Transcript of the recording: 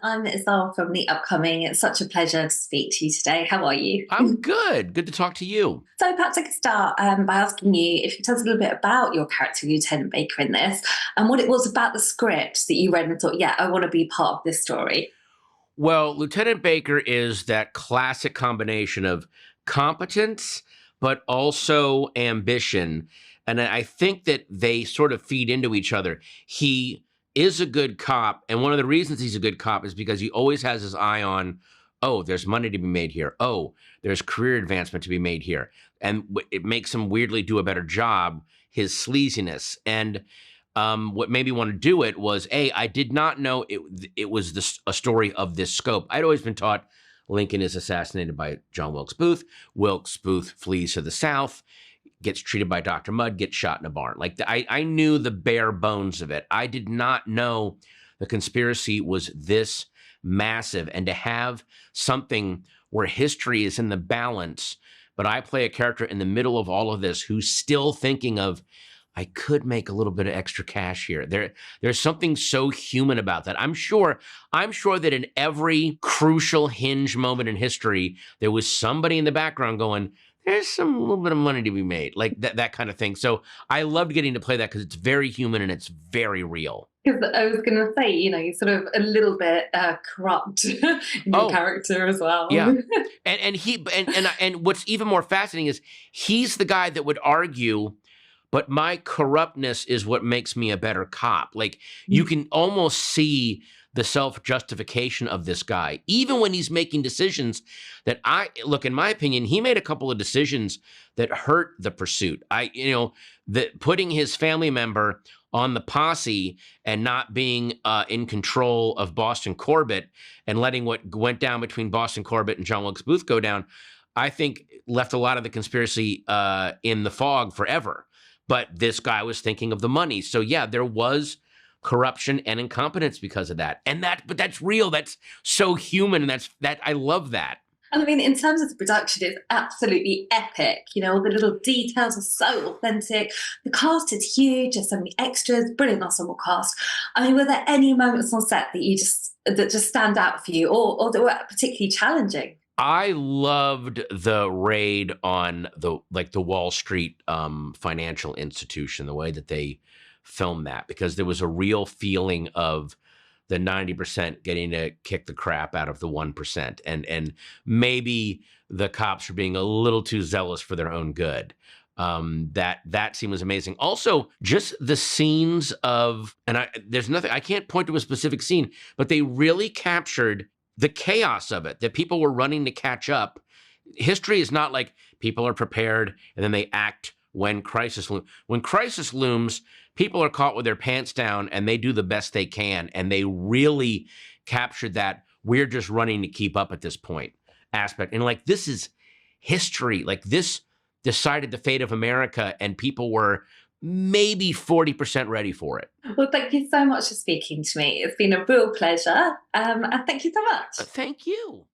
I'm Isabel from the upcoming. It's such a pleasure to speak to you today. How are you? I'm good. Good to talk to you. So perhaps I could start by asking you if you could tell us a little bit about your character, Lieutenant Baker, in this, and what it was about the script that you read and thought, yeah, I want to be part of this story. Well, Lieutenant Baker is that classic combination of competence, but also ambition. And I think that they sort of feed into each other. He is a good cop. And one of the reasons he's a good cop is because he always has his eye on, oh, there's money to be made here. Oh, there's career advancement to be made here. And it makes him weirdly do a better job, his sleaziness. And what made me want to do it was, I did not know it was a story of this scope. I'd always been taught Lincoln is assassinated by John Wilkes Booth. Wilkes Booth flees to the South, gets treated by Dr. Mudd, gets shot in a barn. I knew the bare bones of it. I did not know the conspiracy was this massive, and to have something where history is in the balance, but I play a character in the middle of all of this who's still thinking of, I could make a little bit of extra cash here. There's something so human about that. I'm sure that in every crucial hinge moment in history, there was somebody in the background going, there's some little bit of money to be made, like that kind of thing. So I loved getting to play that because it's very human and it's very real. Because I was going to say, you're sort of a little bit corrupt in your Oh, character as well. yeah. And what's even more fascinating is he's the guy that would argue, but my corruptness is what makes me a better cop. Like, you can almost see the self-justification of this guy, even when he's making decisions that look, in my opinion, he made a couple of decisions that hurt the pursuit. Putting his family member on the posse and not being in control of Boston Corbett and letting what went down between Boston Corbett and John Wilkes Booth go down, I think left a lot of the conspiracy in the fog forever. But this guy was thinking of the money. So yeah, there was corruption and incompetence because of that. But that's real. That's so human. And I love that. And I mean, in terms of the production, it's absolutely epic. All the little details are so authentic. The cast is huge. There's so many extras, brilliant ensemble cast. I mean, were there any moments on set that just stand out for you, or that were particularly challenging? I loved the raid on the Wall Street financial institution, the way that they filmed that, because there was a real feeling of the 90% getting to kick the crap out of the 1%. And maybe the cops were being a little too zealous for their own good. That scene was amazing. Also, just the scenes of, there's nothing, I can't point to a specific scene, but they really captured the chaos of it, that people were running to catch up. History is not like people are prepared and then they act when crisis looms. When crisis looms, people are caught with their pants down and they do the best they can. And they really captured that we're just running to keep up at this point aspect. And this is history. This decided the fate of America, and people were maybe 40% ready for it. Well, thank you so much for speaking to me. It's been a real pleasure. And thank you so much. Thank you.